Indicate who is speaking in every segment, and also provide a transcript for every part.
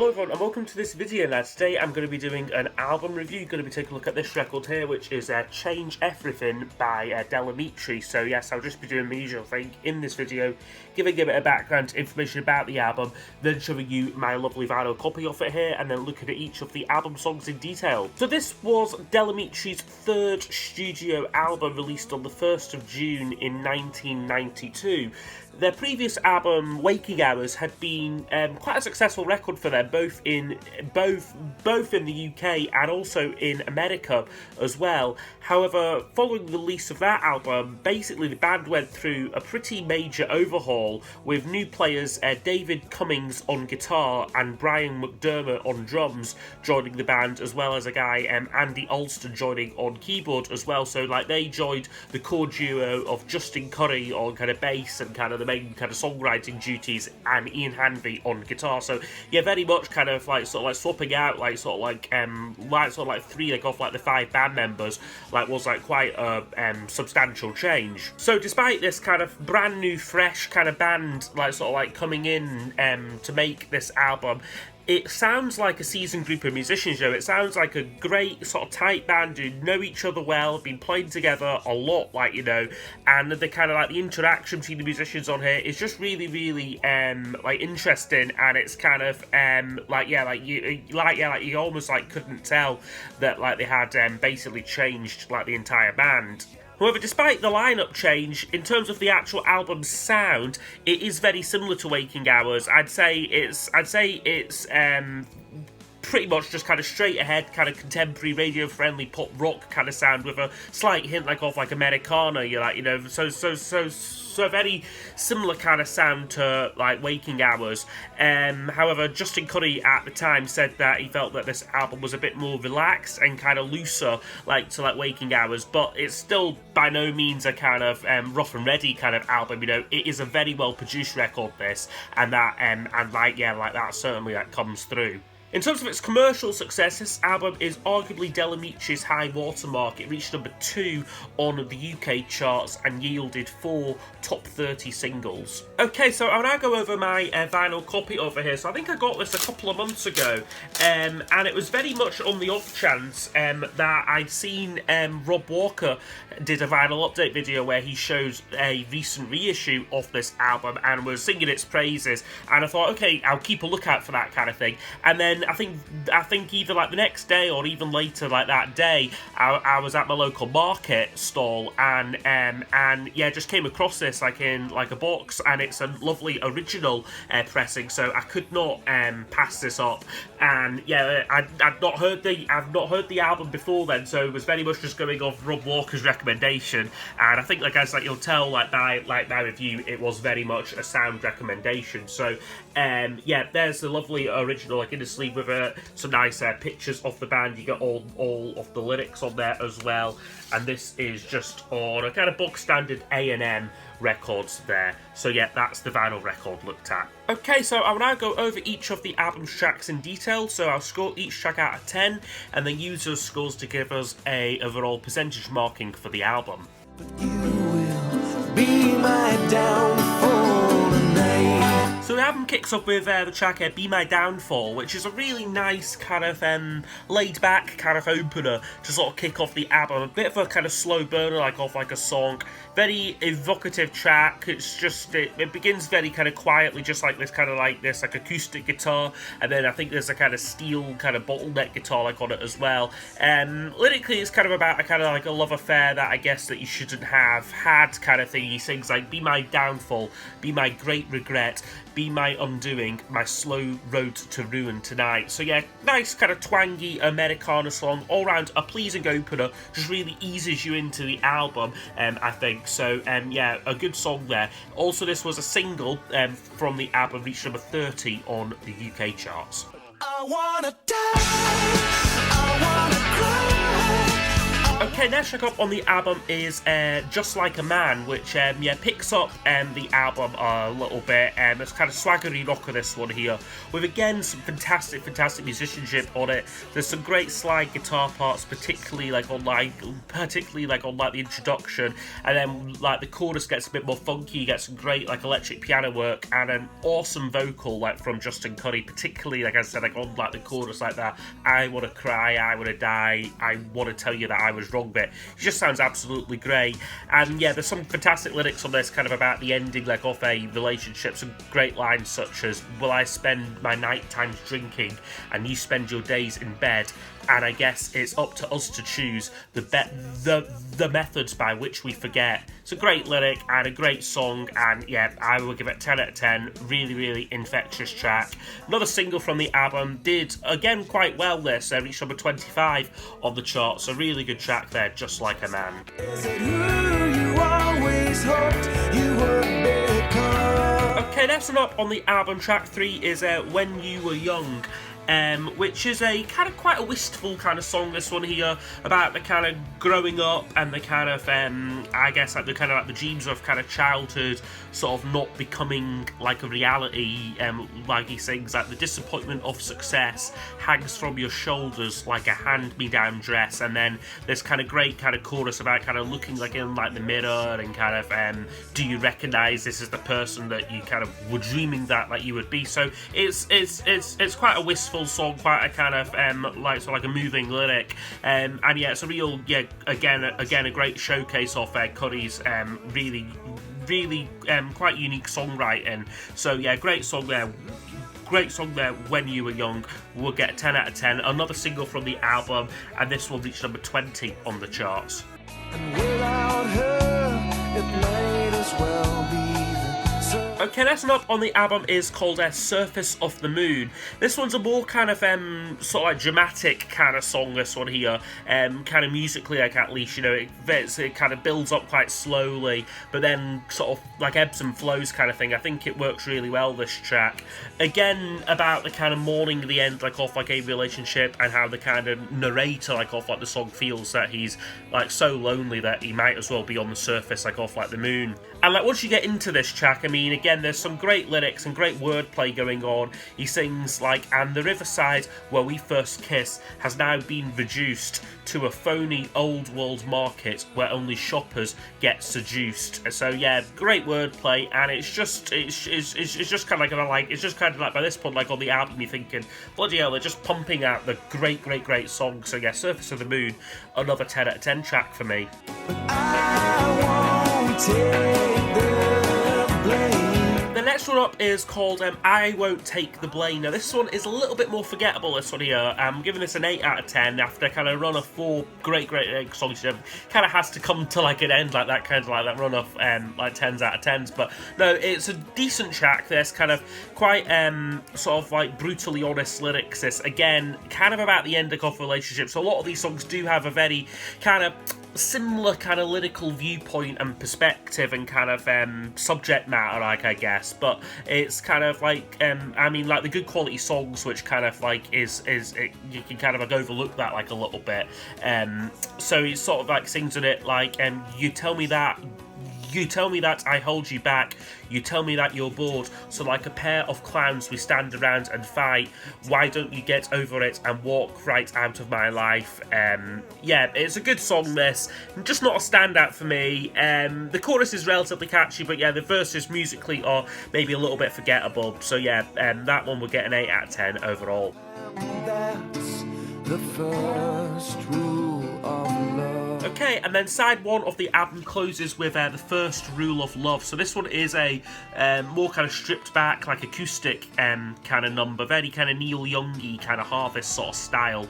Speaker 1: Hello everyone and welcome to this video. Now today I'm going to be doing an album review. Going to be taking a look at this record here, which is Change Everything by Amitri. So yes, I'll just be doing the usual thing in this video, giving a bit of background information about the album, then showing you my lovely vinyl copy of it here, and then looking at each of the album songs in detail. So this was Amitri's third studio album, released on the 1st of June in 1992. Their previous album, Waking Hours, had been quite a successful record for them, both in the UK and also in America as well. However, following the release of that album, basically the band went through a pretty major overhaul, with new players David Cummings on guitar and Brian McDermott on drums joining the band, as well as a guy Andy Alston joining on keyboard as well. So like they joined the core duo of Justin Curry on kind of bass and kind of the main kind of songwriting duties, and Ian Hanvey on guitar. So yeah, very much kind of like swapping out three of the 5 band members was quite a substantial change. So despite this kind of brand new fresh kind of band coming in to make this album, it sounds like a seasoned group of musicians, It sounds like a great sort of tight band who know each other well, been playing together a lot, and the kind of the interaction between the musicians on here is just really, really interesting, and it's kind of you almost couldn't tell that they had basically changed the entire band. However, despite the lineup change, in terms of the actual album's sound, it is very similar to Waking Hours. I'd say it's pretty much just kind of straight ahead, kind of contemporary, radio friendly pop rock kind of sound with a slight hint of Americana. So a very similar kind of sound to Waking Hours. However, Justin Curry at the time said that he felt that this album was a bit more relaxed and kind of looser to Waking Hours, but it's still by no means a kind of rough and ready kind of album. It is a very well produced record, this, and that that certainly comes through. In terms of its commercial success, this album is arguably Amitri's high watermark. It reached number 2 on the UK charts and yielded 4 top 30 singles. Okay, so I'll now go over my vinyl copy over here. So I think I got this a couple of months ago, and it was very much on the off chance that I'd seen Rob Walker did a vinyl update video where he shows a recent reissue of this album and was singing its praises, and I thought, okay, I'll keep a lookout for that kind of thing. And then I think either the next day or even later that day, I was at my local market stall and yeah, just came across this in a box, and it's a lovely original pressing, so I could not pass this up. And yeah, I've not heard the album before then, so it was very much just going off Rob Walker's recommendation, and I think as you'll tell by my review, it was very much a sound recommendation. So yeah, there's the lovely original in the sleeve with some nice pictures of the band. You get all of the lyrics on there as well, and this is just on a kind of book standard A&M records there. So yeah, that's the vinyl record looked at. Okay, so I'll now go over each of the album's tracks in detail. So I'll score each track out of 10 and then use those scores to give us a overall percentage marking for the album.
Speaker 2: But you will be my downfall tonight.
Speaker 1: So the album kicks off with the track Be My Downfall, which is a really nice kind of laid-back kind of opener to sort of kick off the album. A bit of a kind of slow burner, off a song. Very evocative track. It's just, it begins very kind of quietly, just this kind of this acoustic guitar, and then I think there's a kind of steel kind of bottleneck guitar on it as well. Lyrically, it's kind of about a kind of a love affair that I guess that you shouldn't have had kind of thing. He sings be my downfall, be my great regret, be my undoing, my slow road to ruin tonight. So yeah, nice kind of twangy Americana song, all round a pleasing opener, just really eases you into the album, I think. So yeah, a good song there. Also, this was a single from the album, reached number 30 on the UK charts.
Speaker 2: I wanna die, I wanna cry, I
Speaker 1: Okay, next track up on the album is Just Like a Man, which picks up the album a little bit. It's kind of swaggery rocker, this one here, with again some fantastic musicianship on it. There's some great slide guitar parts, particularly on the introduction, and then like the chorus gets a bit more funky. You get some great like electric piano work and an awesome vocal like from Justin Curry, particularly like I said, like on like the chorus like that. I wanna cry, I wanna die, I wanna tell you that I was wrong bit. It just sounds absolutely great. And yeah, there's some fantastic lyrics on this kind of about the ending like of a relationship. Some great lines such as, will I spend my night times drinking and you spend your days in bed, and I guess it's up to us to choose the methods by which we forget. It's a great lyric and a great song, and yeah, I will give it 10 out of 10. Really infectious track. Another single from the album, did again quite well this, reached number 25 on the chart, so really good track there, Just Like a Man.
Speaker 2: Is it who you always hoped you would become?
Speaker 1: Okay, next one up on the album, track 3 is When You Were Young. Which is a kind of quite a wistful kind of song, this one here, about the kind of growing up and the kind of I guess like the kind of like the dreams of kind of childhood sort of not becoming like a reality. Like he sings, like the disappointment of success hangs from your shoulders like a hand-me-down dress, and then this kind of great kind of chorus about kind of looking like in like the mirror and kind of do you recognize this is the person that you kind of were dreaming that like you would be. So it's quite a wistful song, quite a kind of like a moving lyric, and yeah, it's a real again a great showcase of Curry's really quite unique songwriting. So yeah, great song there. When You Were Young. We'll get a 10 out of 10. Another single from the album, and this one reached number 20 on the charts.
Speaker 2: And without her, it might as well be the
Speaker 1: Okay, next one up on the album is called Surface of the Moon. This one's a more kind of sort of like dramatic kind of song, this one here, kind of musically, like, at least, you know, it kind of builds up quite slowly, but then sort of like ebbs and flows kind of thing. I think it works really well, this track. Again, about the kind of mourning the end like of like a relationship, and how the kind of narrator like of like the song feels that he's like so lonely that he might as well be on the surface like of like the moon. And like once you get into this track, I mean, again, there's some great lyrics and great wordplay going on. He sings like, and the riverside where we first kissed has now been reduced to a phony old world market where only shoppers get seduced. So yeah, great wordplay, and it's just kind of like it's just kind of like by this point like on the album you're thinking, bloody hell, they're just pumping out the great songs. So yeah, Surface of the Moon, another 10 out of 10 track for me.
Speaker 2: I won't take the blame.
Speaker 1: The next one up is called I Won't Take the Blame. Now this one is a little bit more forgettable, this one here. I'm giving this an 8 out of 10 after kind of run of 4 great songs. Kind of has to come to like an end like that, kind of like that run of like 10s out of 10s. But no, it's a decent track. There's kind of quite sort of like brutally honest lyrics. This again kind of about the ending of relationships. So a lot of these songs do have a very kind of similar kind of lyrical viewpoint and perspective and kind of subject matter, like, I guess, but it's kind of like I mean, like the good quality songs, which kind of like you can kind of like overlook that like a little bit. So he sort of like sings in it like you tell me that I hold you back. You tell me that you're bored. So like a pair of clowns we stand around and fight. Why don't you get over it and walk right out of my life? Yeah, it's a good song, this. Just not a standout for me. The chorus is relatively catchy, but yeah, the verses musically are maybe a little bit forgettable. So yeah, that one will get an 8 out of 10 overall.
Speaker 2: That's the first rule of love.
Speaker 1: Okay, and then side 1 of the album closes with the First Rule of Love. So this one is a more kind of stripped back, like acoustic kind of number, very kind of Neil Young-y kind of Harvest sort of style,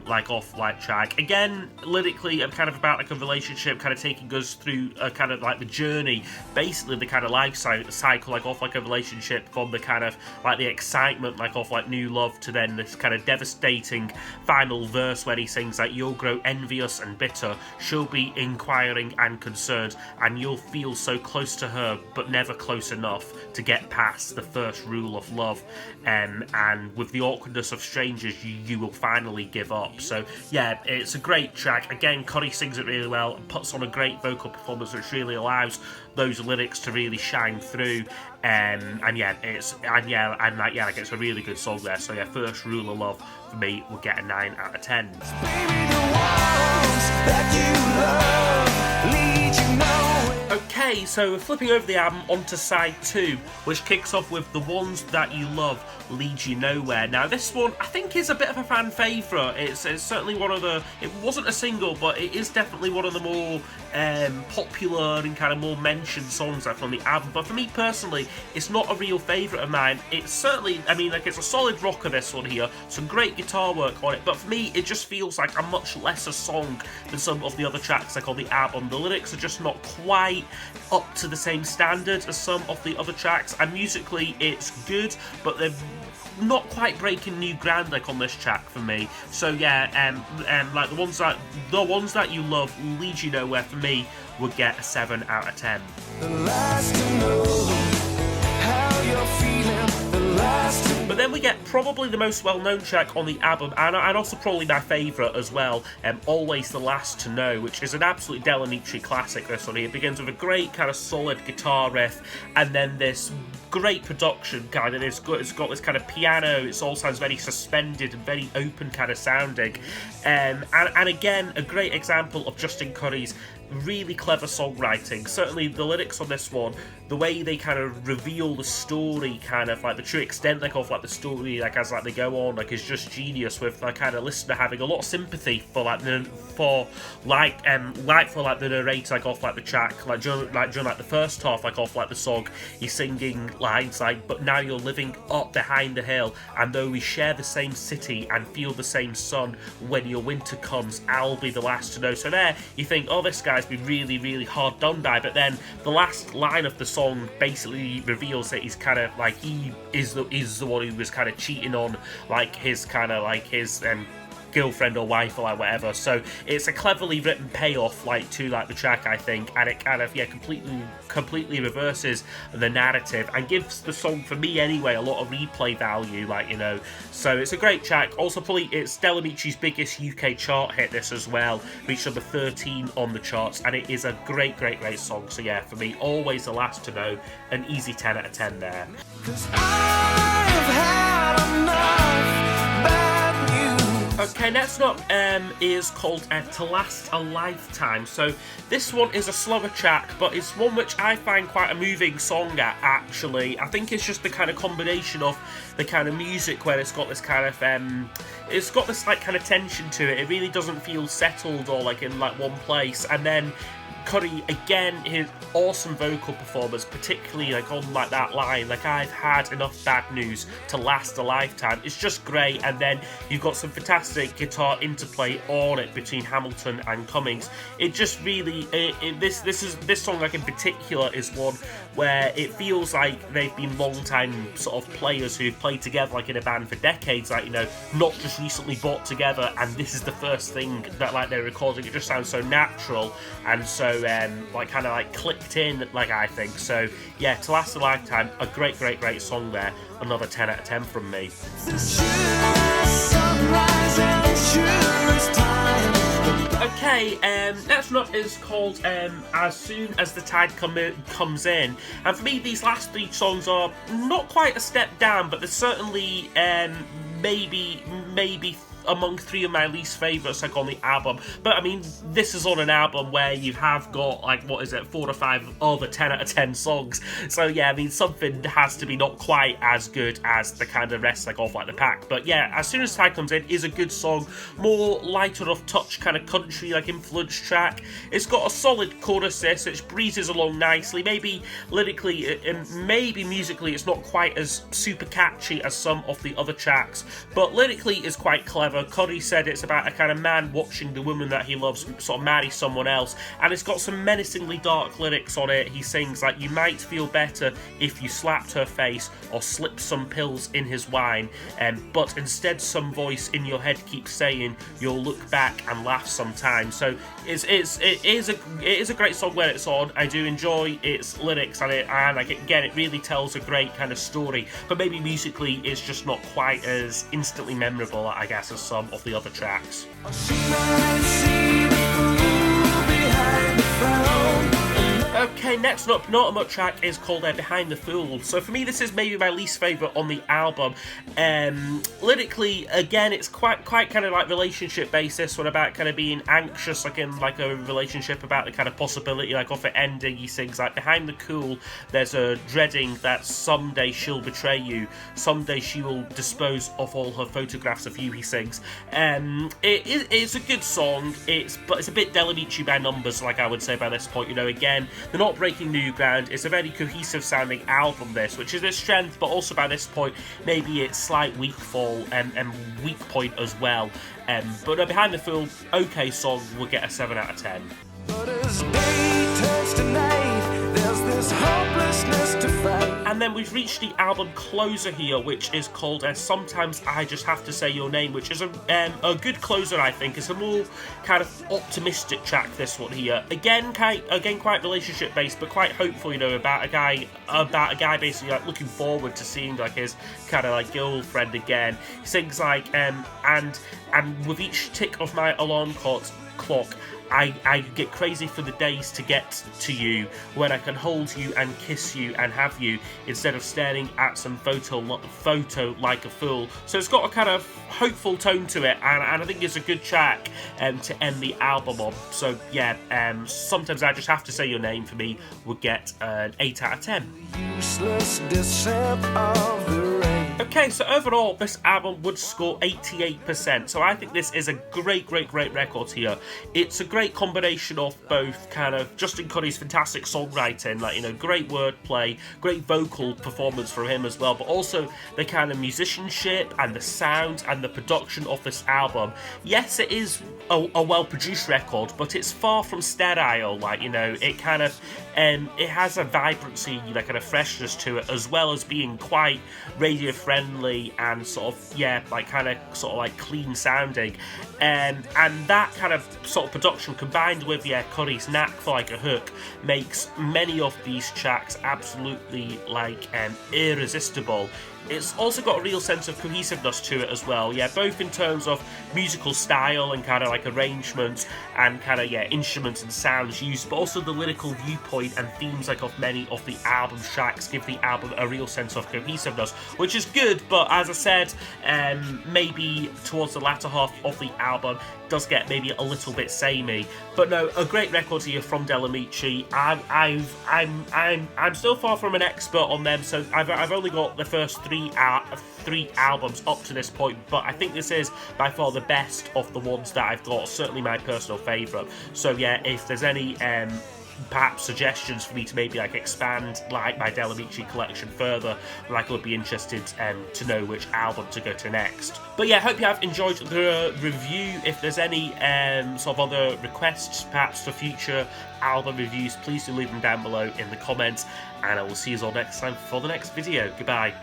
Speaker 1: like off-like track. Again, lyrically, kind of about like a relationship, kind of taking us through kind of like the journey, basically the kind of life cycle, like off like a relationship, from the kind of like the excitement, like off like new love, to then this kind of devastating final verse where he sings like, you'll grow envious and bitter. Sure, she'll be inquiring and concerned, and you'll feel so close to her but never close enough to get past the first rule of love, and with the awkwardness of strangers you will finally give up. So yeah, it's a great track. Again, Corrie sings it really well and puts on a great vocal performance which really allows those lyrics to really shine through, it's a really good song there. So yeah, First Rule of Love for me will get a 9 out of 10.
Speaker 2: Baby, the ones that you love lead you nowhere.
Speaker 1: Okay, so flipping over the album onto side 2, which kicks off with The Ones That You Love Lead You Nowhere. Now this one I think is a bit of a fan favourite. It's certainly one of the, it wasn't a single, but it is definitely one of the more popular and kind of more mentioned songs from the album. But for me personally, it's not a real favourite of mine. It's certainly, it's a solid rocker, this one here, some great guitar work on it, but for me it just feels like a much lesser song than some of the other tracks on the album. The lyrics are just not quite up to the same standard as some of the other tracks, and musically it's good, but they're not quite breaking new ground on this track for me. So yeah, the ones that you love lead you nowhere for me would get a 7 out of 10.
Speaker 2: The last to know how you're feeling, the last to...
Speaker 1: But then we get probably the most well-known track on the album, and also probably my favourite as well, Always the Last to Know, which is an absolute Del Amitri classic, this one here. It begins with a great kind of solid guitar riff, and then this great production kind of, it's got this kind of piano, it all sounds very suspended and very open kind of sounding, and again, a great example of Justin Currie's really clever songwriting. Certainly the lyrics on this one, the way they kind of reveal the story, kind of the true extent of the story as they go on, is just genius, with the kind of listener having a lot of sympathy for the narrator off the track, during the first half off the song. He's singing lines but now you're living up behind the hill, and though we share the same city and feel the same sun, when your winter comes I'll be the last to know. So there you think, oh, this guy's been really, really hard done by, but then the last line of the song basically reveals that he's kind of he is the one who was kind of cheating on his girlfriend or wife or whatever. So it's a cleverly written payoff to the track, I think, and it kind of completely reverses the narrative and gives the song, for me anyway, a lot of replay value, so it's a great track. Also probably it's Del Amitri's biggest UK chart hit, this as well, reached number 13 on the charts, and it is a great song. So yeah, for me, Always the Last to Know, an easy 10 out of 10 there.
Speaker 2: 'Cause I've had enough bad news.
Speaker 1: Okay, next up is called To Last a Lifetime. So this one is a slower track, but it's one which I find quite a moving song actually. I think it's just the kind of combination of the kind of music where it's got this kind of it's got this kind of tension to it. It really doesn't feel settled or in one place, and then Currie, again, his awesome vocal performance, particularly on that line, I've had enough bad news to last a lifetime. It's just great, and then you've got some fantastic guitar interplay on it between Hamilton and Cummings. It just really, this song in particular is one where it feels like they've been long-time sort of players who've played together in a band for decades, not just recently brought together, and this is the first thing that they're recording. It just sounds so natural and so clicked in, I think. So yeah, To Last a Lifetime, a great song there. Another 10 out of 10 from me. Okay, next one up is called As Soon As the Tide Comes In, and for me these last 3 songs are not quite a step down, but they're certainly maybe among 3 of my least favourites on the album. But this is on an album where you have got 4 or 5 other 10 out of 10 songs, so yeah, something has to be not quite as good as the kind of rest of the pack. But yeah, As Soon As Tide Comes In is a good song, more lighter of touch, kind of country influence track. It's got a solid chorus which breezes along nicely. Maybe lyrically and maybe musically it's not quite as super catchy as some of the other tracks, but lyrically is quite clever. However, Cuddy said it's about a kind of man watching the woman that he loves sort of marry someone else, and it's got some menacingly dark lyrics on it. He sings like, "You might feel better if you slapped her face or slipped some pills in his wine, but instead some voice in your head keeps saying you'll look back and laugh sometime." So it is a great song when it's on. I do enjoy its lyrics, and again, it really tells a great kind of story, but maybe musically it's just not quite as instantly memorable, I guess, as some of the other tracks. Okay, next up, Not a Much track is called Behind the Fool. So for me, this is maybe my least favourite on the album. Lyrically, again, it's quite kind of like relationship basis, one about kind of being anxious, like in like a relationship, about the kind of possibility like of it ending. He sings like, "Behind the cool, there's a dreading that someday she'll betray you, someday she will dispose of all her photographs of you," he sings. It's a good song, but it's a bit Del Amici by numbers, like I would say by this point. You know, again, they're not breaking new ground. It's a very cohesive sounding album, this, which is its strength, but also by this point, maybe its slight weak fall and weak point as well. But Behind the Fool, okay song, will get a 7 out of 10.
Speaker 2: But as day turns to night, there's this hopelessness to fight.
Speaker 1: And then we've reached the album closer here, which is called Sometimes I Just Have to Say Your Name, which is a good closer, I think. It's a more kind of optimistic track, this one here. Again, quite relationship based, but quite hopeful, you know, about a guy basically like looking forward to seeing like his kind of like girlfriend again. He sings like and with each tick of my alarm clock, I get crazy for the days to get to you, when I can hold you and kiss you and have you, instead of staring at some photo like a fool. So it's got a kind of hopeful tone to it, and I think it's a good track to end the album on. So yeah, Sometimes I Just Have to Say Your Name for me would get an 8 out of 10.
Speaker 2: Useless descent of the rain.
Speaker 1: Okay, so overall, this album would score 88%. So I think this is a great record here. It's a great combination of both kind of Justin Cuddy's fantastic songwriting, like, you know, great wordplay, great vocal performance from him as well, but also the kind of musicianship and the sound and the production of this album. Yes, it is a well-produced record, but it's far from sterile. Like, you know, it kind of it has a vibrancy, like, kind of freshness to it, as well as being quite radio friendly and sort of clean sounding, and that kind of sort of production combined with Cuddy's knack for like a hook makes many of these tracks absolutely like irresistible. It's also got a real sense of cohesiveness to it as well, both in terms of musical style and kind of like arrangements and kind of instruments and sounds used, but also the lyrical viewpoint and themes like of many of the album tracks give the album a real sense of cohesiveness, which is good. But as I said, maybe towards the latter half of the album does get maybe a little bit samey. But no, a great record here from Del Amici. I'm still far from an expert on them, so I've only got the first three albums up to this point, but I think this is by far the best of the ones that I've got, certainly my personal favourite. So yeah, if there's any perhaps suggestions for me to maybe like expand like my Del Amici collection further, like I would be interested to know which album to go to next. But yeah, hope you have enjoyed the review. If there's any sort of other requests perhaps for future album reviews, please do leave them down below in the comments, and I will see you all next time for the next video. Goodbye.